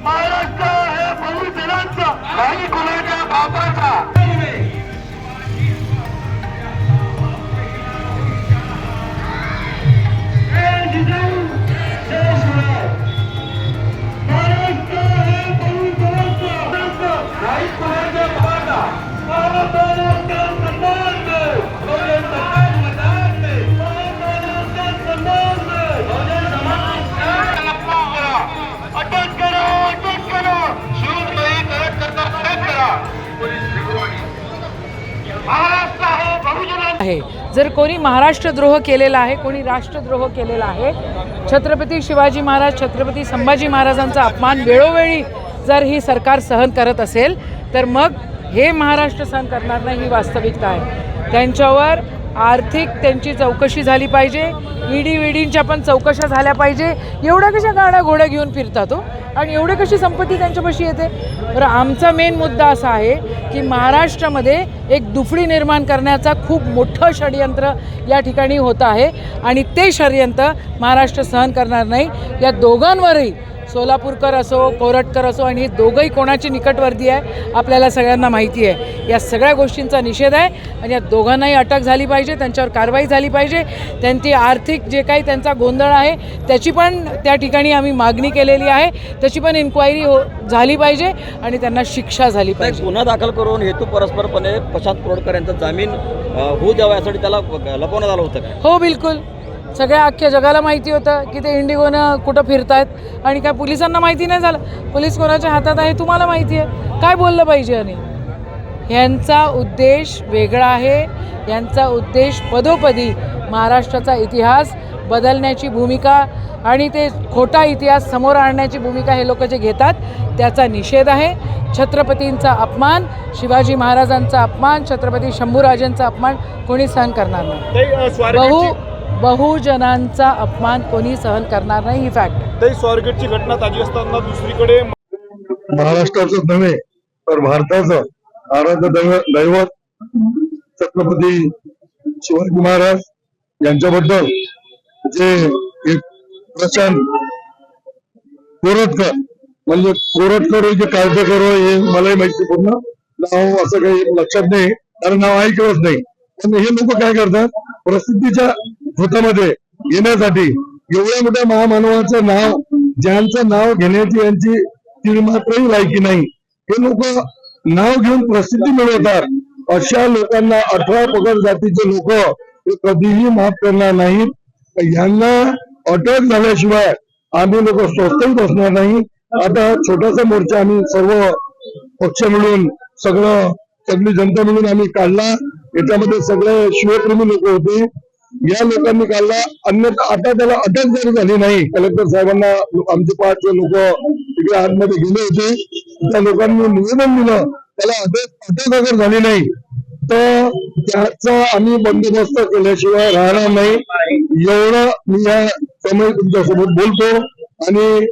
महाराष्ट्र हे बहुजनांचा आणि कुणाच्या बापाचा आहे। जर कोणी महाराष्ट्रद्रोह केलेला आहे, कोणी राष्ट्रद्रोह केलेला आहे, छत्रपती शिवाजी महाराज, छत्रपती संभाजी महाराजांचा अपमान वेळोवेळी जर ही सरकार सहन करत असेल तर मग हे महाराष्ट्र सहन करणार नाही, ही वास्तविकता आहे। त्यांच्यावर आर्थिक त्यांची चौकशी झाली पाहिजे, ईडीच्या पण चौकशा झाल्या पाहिजे। एवढ्या कशा गाड्या घोड्या घेऊन फिरतात हो, आणि एवढी कशी संपत्ती त्यांच्यापाशी येते? तर आमचा मेन मुद्दा असा आहे की महाराष्ट्रामध्ये एक दुफडी निर्माण करण्याचा खूप मोठं षडयंत्र या ठिकाणी होत आहे, आणि ते षडयंत्र महाराष्ट्र सहन करणार नाही। या दोघांवरही, सोलापूरकर असो, कोरटकर असो, आणि हे दोघंही कोणाची निकटवर्ती आहे आपल्याला सगळ्यांना माहिती आहे। या सगळ्या गोष्टींचा निषेध आहे, आणि या दोघांनाही अटक झाली पाहिजे, त्यांच्यावर कारवाई झाली पाहिजे। त्यांची आर्थिक जे काही त्यांचा गोंधळ आहे त्याची पण त्या ठिकाणी आम्ही मागणी केलेली आहे, त्याची पण इन्क्वायरी झाली पाहिजे आणि त्यांना शिक्षा झाली पाहिजे। गुन्हा दाखल करून हेतू परस्परपणे प्रशांत कोरटकर यांचा जामीन होऊ द्यावा यासाठी त्याला लपवण्यात आलं होतं। हो, बिलकुल। सगळ्या अख्ख्या जगाला माहिती होतं की ते इंडिगोनं कुठं फिरतायत, आणि काय पोलिसांना माहिती नाही झालं? पोलीस कोणाच्या हातात आहे तुम्हाला माहिती आहे, काय बोललं पाहिजे? आणि यांचा उद्देश वेगळा आहे। यांचा उद्देश पदोपदी महाराष्ट्राचा इतिहास बदलण्याची भूमिका आणि ते खोटा इतिहास समोर आणण्याची भूमिका हे लोक जे घेतात त्याचा निषेध आहे। छत्रपतींचा अपमान, शिवाजी महाराजांचा अपमान, छत्रपती शंभूराजांचा अपमान कोणी सहन करणार नाही। बहुजनांचा अपमान कोणी सहन करणार नाही, ही फॅक्ट। ते स्वारगेटची घटना ताजी असताना दुसरीकडे महाराष्ट्राचं नव्हे तर भारताचं आराध्य दैवत छत्रपती शिवाजी महाराज यांच्याबद्दल जे एक प्रशांत कोरटकर, म्हणजे कोरटकर जे कायदेकर हे मलाही माहिती, पूर्ण नाव असं काही लक्षात नाही, कारण नाव ऐकलंच नाही। पण हे लोक काय करतात, प्रसिद्धीच्या झोतामध्ये येण्यासाठी एवढ्या मोठ्या महामानवाचं नाव, ज्यांचं नाव घेण्याची यांची तिळमात्रही लायकी नाही, हे लोक नाव घेऊन प्रसिद्धी मिळवतात। अशा लोकांना 18 पगड जातीचे लोक हे कधीही माफ करणार नाहीत। यांना अटक झाल्याशिवाय आम्ही लोक स्वस्तही बसणार नाही। आता छोटासा मोर्चा आम्ही सर्व पक्ष मिळून, सगळी जनता मिळून आम्ही काढला। याच्यामध्ये सगळे शिवप्रेमी लोक होते, या लोकांनी काढला। अन्यथा आता त्याला अटक जरी झाली नाही, कलेक्टर साहेबांना आमचे 5 लोक तिकडे आतमध्ये गेले होते, त्या लोकांनी निवेदन दिलं, त्याला अटक अगर झाली नाही तर त्याचा आम्ही बंदोबस्त केल्याशिवाय राहणार नाही। एवढं मी या समय तुमच्यासोबत बोलतो आणि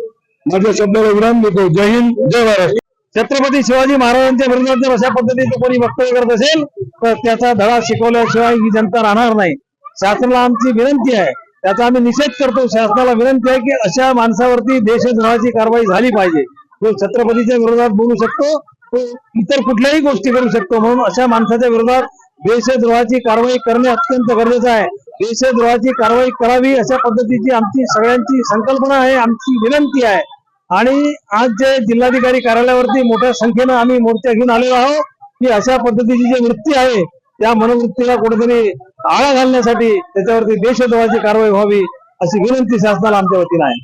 माझ्या शब्दाला विराम देतो। जय हिंद, जय महाराष्ट्र। छत्रपती शिवाजी महाराजांच्या विरोधात जर अशा पद्धतीचं कोणी वक्तव्य करत असेल तर त्याचा धडा शिकवल्याशिवाय ही जनता राहणार नाही। शासनाला आमची विनंती आहे, त्याचा आम्ही निषेध करतो। शासनाला विनंती आहे की अशा माणसावरती देशद्रोहाची कारवाई झाली पाहिजे। तो छत्रपतीच्या विरोधात बोलू शकतो, तो इतर कुठल्याही गोष्टी करू शकतो, म्हणून अशा माणसाच्या विरोधात देशद्रोहाची कारवाई करणे अत्यंत गरजेचं आहे। देशद्रोहाची कारवाई करावी अशा पद्धतीची आमची सगळ्यांची संकल्पना आहे, आमची विनंती आहे। आणि आज जे जिल्हाधिकारी कार्यालयावरती मोठ्या संख्येनं आम्ही मोर्चा घेऊन आलेलो आहोत की अशा पद्धतीची जी वृत्ती आहे त्या मनोवृत्तीला कुठेतरी आळा घालण्यासाठी त्याच्यावरती देशद्रोहाची कारवाई व्हावी अशी विनंती शासनाला आमच्या वतीने आहे।